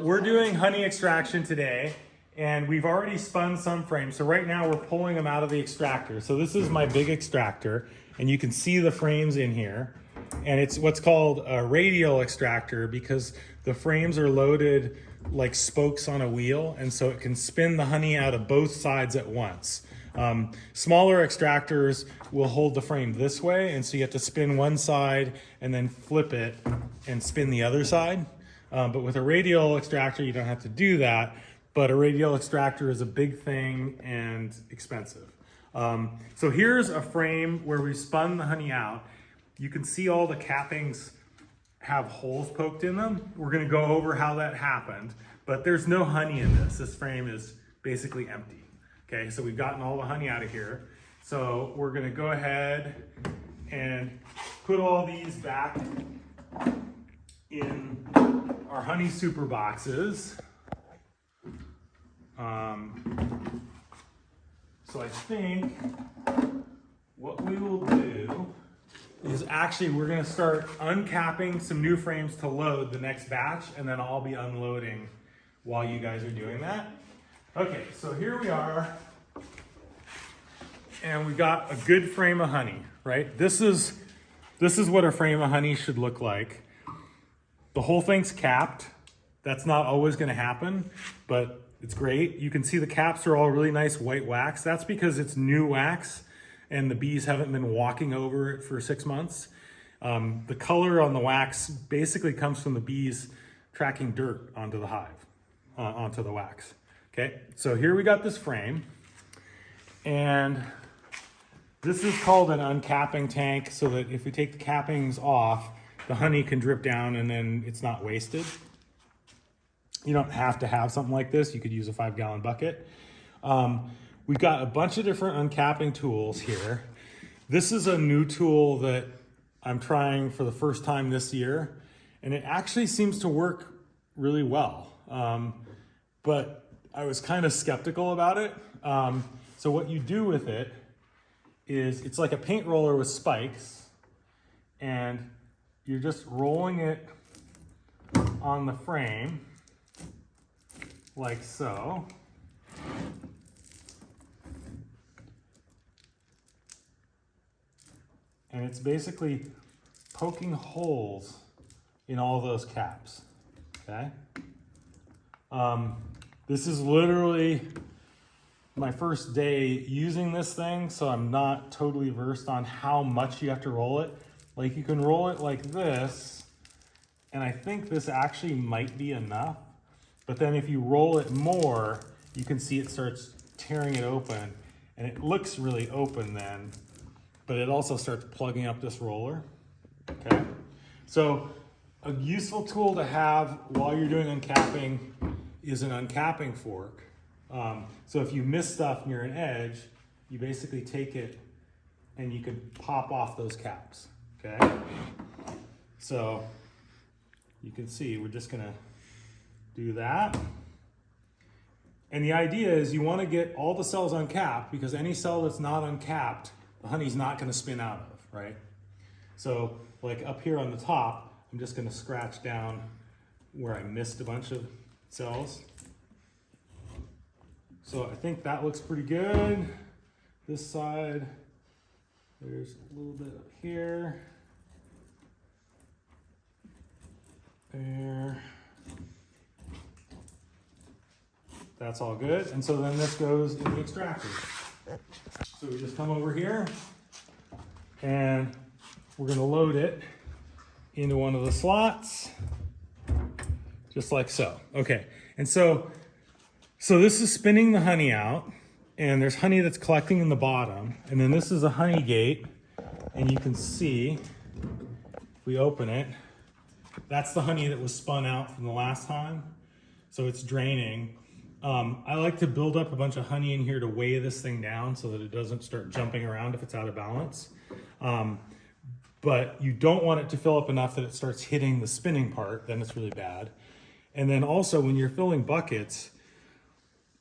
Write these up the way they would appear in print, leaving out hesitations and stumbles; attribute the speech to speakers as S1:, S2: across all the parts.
S1: we're doing honey extraction today, and we've already spun some frames. So right now we're pulling them out of the extractor. So this is my big extractor, and you can see the frames in here. And it's what's called a radial extractor because the frames are loaded like spokes on a wheel, and so it can spin the honey out of both sides at once. Smaller extractors will hold the frame this way, and so you have to spin one side and then flip it and spin the other side. But with a radial extractor, you don't have to do that, but a radial extractor is a big thing and expensive. So here's a frame where we spun the honey out. You can see all the cappings have holes poked in them. We're gonna go over how that happened, but there's no honey in this. This frame is basically empty. Okay, so we've gotten all the honey out of here. So we're gonna go ahead and put all these back in our honey super boxes. So I think what we will do is actually we're gonna start uncapping some new frames to load the next batch, and then I'll be unloading while you guys are doing that. Okay, so here we are, and we got a good frame of honey, right? This is what a frame of honey should look like. The whole thing's capped. That's not always gonna happen, but it's great. You can see the caps are all really nice white wax. That's because it's new wax and the bees haven't been walking over it for 6 months. The color on the wax basically comes from the bees tracking dirt onto the hive, onto the wax. Okay, so here we got this frame, and this is called an uncapping tank, so that if we take the cappings off, the honey can drip down and then it's not wasted. You don't have to have something like this. You could use a 5-gallon bucket. We've got a bunch of different uncapping tools here. This is a new tool that I'm trying for the first time this year, and it actually seems to work really well. But I was kind of skeptical about it. So what you do with it is it's like a paint roller with spikes, and you're just rolling it on the frame like so. And it's basically poking holes in all those caps, okay? This is literally my first day using this thing, so I'm not totally versed on how much you have to roll it. Like, you can roll it like this, and I think this actually might be enough, but then if you roll it more, you can see it starts tearing it open, and it looks really open then, but it also starts plugging up this roller, okay? So a useful tool to have while you're doing uncapping is an uncapping fork. So if you miss stuff near an edge, you basically take it and you can pop off those caps, okay? So you can see we're just gonna do that. And the idea is you wanna get all the cells uncapped, because any cell that's not uncapped, the honey's not gonna spin out of, right? So like up here on the top, I'm just gonna scratch down where I missed a bunch of cells. So I think that looks pretty good. This side, there's a little bit up here. There. That's all good. And so then this goes in the extractor. So we just come over here and we're gonna load it into one of the slots, just like so. Okay, and so this is spinning the honey out, and there's honey that's collecting in the bottom, and then this is a honey gate, and you can see, if we open it, that's the honey that was spun out from the last time, so it's draining. I like to build up a bunch of honey in here to weigh this thing down so that it doesn't start jumping around if it's out of balance. But you don't want it to fill up enough that it starts hitting the spinning part, then it's really bad. And then also when you're filling buckets,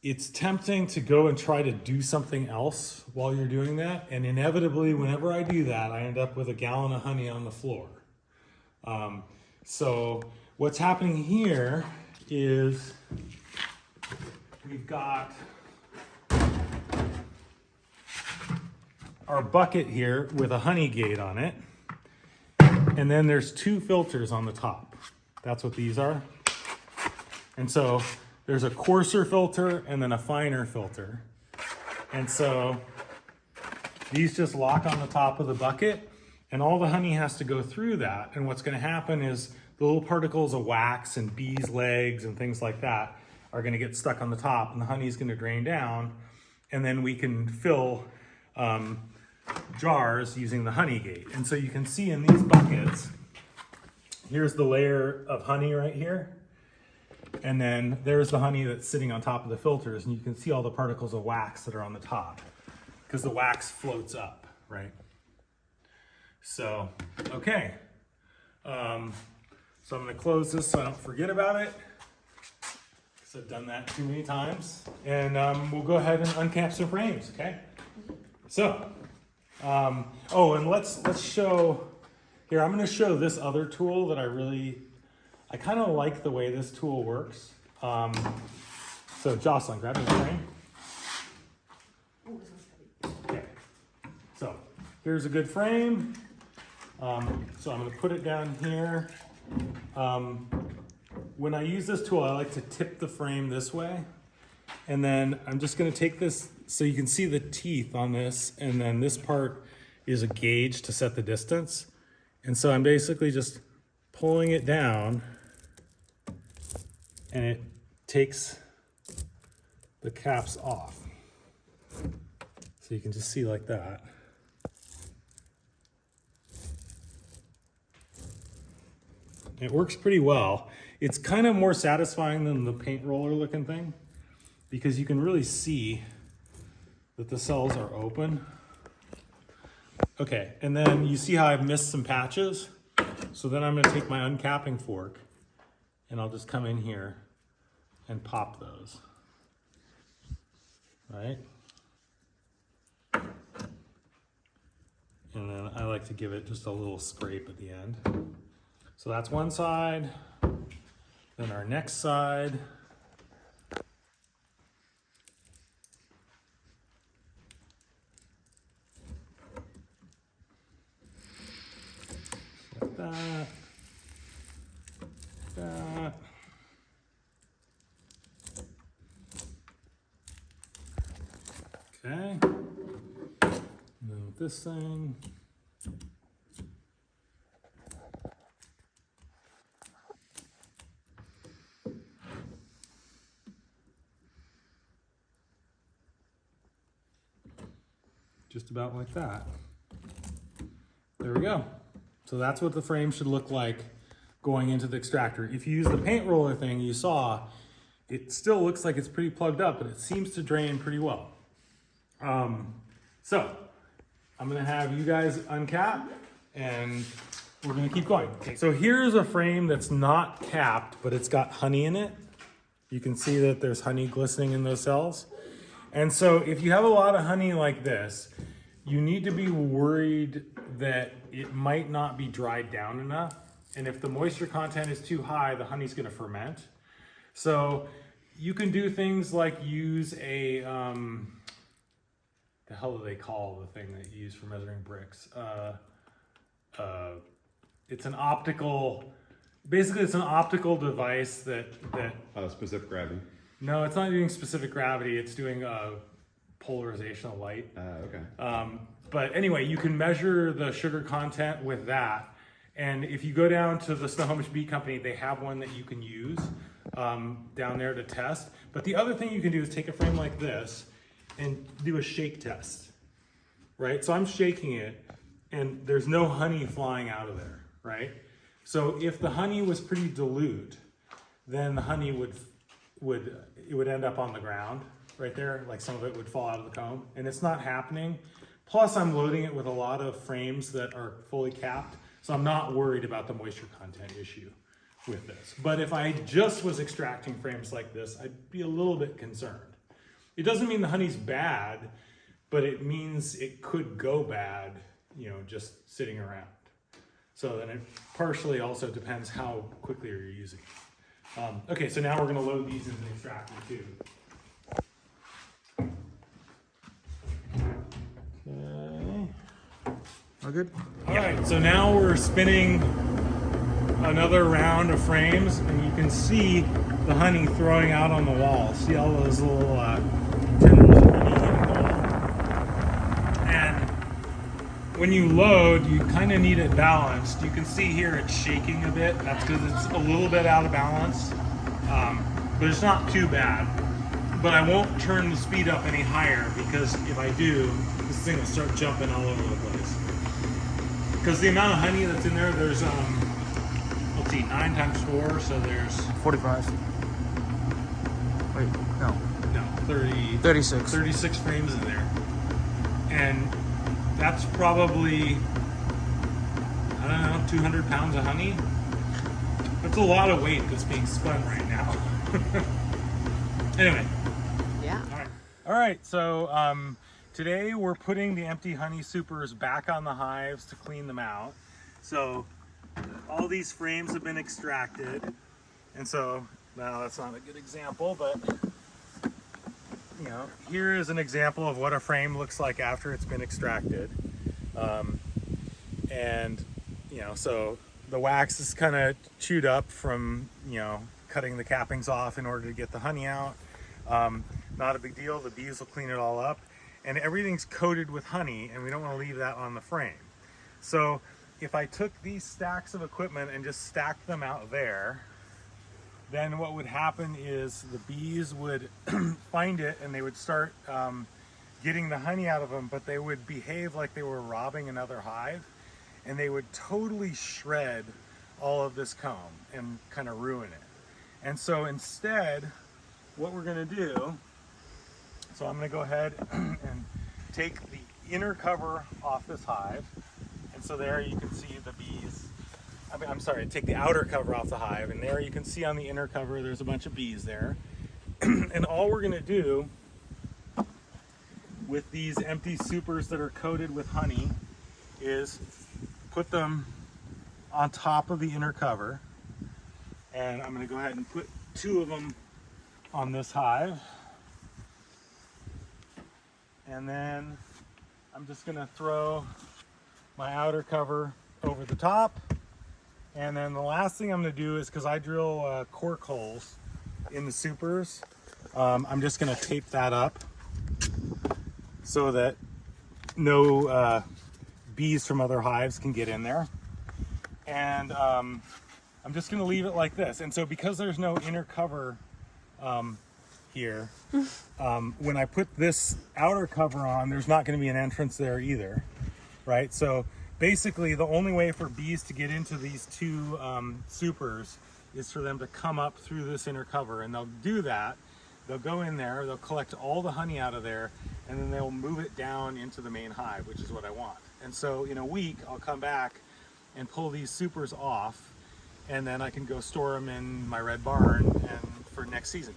S1: it's tempting to go and try to do something else while you're doing that. And inevitably, whenever I do that, I end up with a gallon of honey on the floor. So what's happening here is we've got our bucket here with a honey gate on it. And then there's 2 filters on the top. That's what these are. And so there's a coarser filter and then a finer filter. And so these just lock on the top of the bucket, and all the honey has to go through that. And what's going to happen is the little particles of wax and bees' legs and things like that are going to get stuck on the top, and the honey is going to drain down. And then we can fill jars using the honey gate. And so you can see in these buckets, here's the layer of honey right here. And then there's the honey that's sitting on top of the filters, and you can see all the particles of wax that are on the top because the wax floats up, right? So, okay. So I'm gonna close this so I don't forget about it, because I've done that too many times. And we'll go ahead and uncap some frames, okay? So, oh, and let's show, here, I'm gonna show this other tool that I kind of like the way this tool works. So Jocelyn, grab me the frame. Okay. So here's a good frame. So I'm going to put it down here. When I use this tool, I like to tip the frame this way. And then I'm just going to take this so you can see the teeth on this. And then this part is a gauge to set the distance. And so I'm basically just pulling it down, and it takes the caps off. So you can just see like that. It works pretty well. It's kind of more satisfying than the paint roller looking thing, because you can really see that the cells are open. Okay, and then you see how I've missed some patches? So then I'm gonna take my uncapping fork, and I'll just come in here and pop those, right? And then I like to give it just a little scrape at the end. So that's one side. Then our next side. Like that. That. Okay. And then with this thing. Just about like that. There we go. So that's what the frame should look like going into the extractor. If you use the paint roller thing you saw, it still looks like it's pretty plugged up, but it seems to drain pretty well. So I'm gonna have you guys uncap and we're gonna keep going. Okay. So here's a frame that's not capped, but it's got honey in it. You can see that there's honey glistening in those cells. And so if you have a lot of honey like this, you need to be worried that it might not be dried down enough. And if the moisture content is too high, the honey's gonna ferment. So you can do things like use a, the hell do they call the thing that you use for measuring bricks? It's an optical, basically it's an optical device that
S2: specific gravity.
S1: No, it's not doing specific gravity. It's doing polarization of light.
S2: Okay.
S1: But anyway, you can measure the sugar content with that. And if you go down to the Snohomish Beet Company, they have one that you can use down there to test. But the other thing you can do is take a frame like this and do a shake test, right? So I'm shaking it and there's no honey flying out of there, right? So if the honey was pretty dilute, then the honey would end up on the ground right there, like some of it would fall out of the comb, and it's not happening. Plus I'm loading it with a lot of frames that are fully capped, so I'm not worried about the moisture content issue with this. But if I just was extracting frames like this, I'd be a little bit concerned. It doesn't mean the honey's bad, but it means it could go bad, you know, just sitting around. So then it partially also depends how quickly you're using it. Okay, so now we're gonna load these into the extractor too. Okay.
S3: All good?
S1: All right, so now we're spinning another round of frames, and you can see the honey throwing out on the wall. See all those little tendrils of honey hitting the wall. And when you load, you kind of need it balanced. You can see here it's shaking a bit. That's because it's a little bit out of balance, but it's not too bad. But I won't turn the speed up any higher, because if I do, this thing will start jumping all over the place. Because the amount of honey that's in there, there's, let's see, 9 times 4, so there's...
S3: 45. Wait, no.
S1: No, 30...
S3: 36.
S1: 36 frames in there. And that's probably, I don't know, 200 pounds of honey. That's a lot of weight that's being spun right now. Anyway.
S4: Yeah.
S1: All right, so today we're putting the empty honey supers back on the hives to clean them out. So all these frames have been extracted. And so, now that's not a good example, but you know, here is an example of what a frame looks like after it's been extracted. And you know, so the wax is kind of chewed up from, you know, cutting the cappings off in order to get the honey out. Not a big deal, the bees will clean it all up. And everything's coated with honey, and we don't want to leave that on the frame. So if I took these stacks of equipment and just stacked them out there, then what would happen is the bees would find it and they would start getting the honey out of them, but they would behave like they were robbing another hive, and they would totally shred all of this comb and kind of ruin it. And so instead, what we're going to do, so I'm going to go ahead and take the inner cover off this hive, and so there you can see the bees. I'm sorry, take the outer cover off the hive, and there you can see on the inner cover there's a bunch of bees there. And all we're going to do with these empty supers that are coated with honey is put them on top of the inner cover. And I'm going to go ahead and put 2 of them on this hive. And then I'm just going to throw my outer cover over the top. And then the last thing I'm going to do is, because I drill cork holes in the supers, I'm just going to tape that up so that no bees from other hives can get in there. And I'm just going to leave it like this. And so because there's no inner cover here, when I put this outer cover on, there's not going to be an entrance there either, right? So basically the only way for bees to get into these 2 supers is for them to come up through this inner cover, and they'll do that. They'll go in there, they'll collect all the honey out of there, and then they'll move it down into the main hive, which is what I want. And so in a week, I'll come back and pull these supers off, and then I can go store them in my red barn and for next season.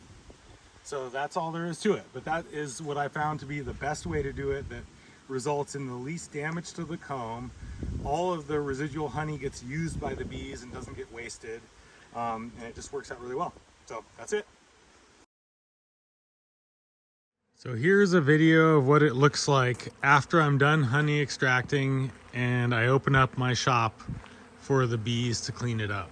S1: So that's all there is to it. But that is what I found to be the best way to do it, that results in the least damage to the comb. All of the residual honey gets used by the bees and doesn't get wasted. And it just works out really well. So that's it. So here's a video of what it looks like after I'm done honey extracting and I open up my shop for the bees to clean it up.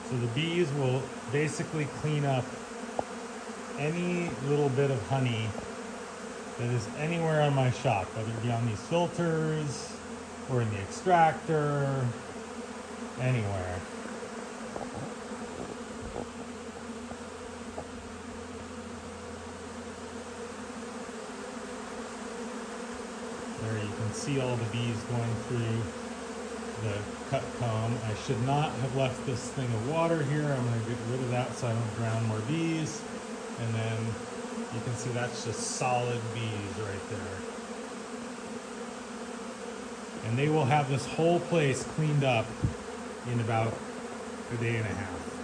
S1: So the bees will basically clean up any little bit of honey that is anywhere on my shop, whether it be on these filters or in the extractor, anywhere. There you can see all the bees going through the cut comb. I should not have left this thing of water here. I'm going to get rid of that so I don't drown more bees. And then You can see that's just solid bees right there. And they will have this whole place cleaned up in about a day and a half.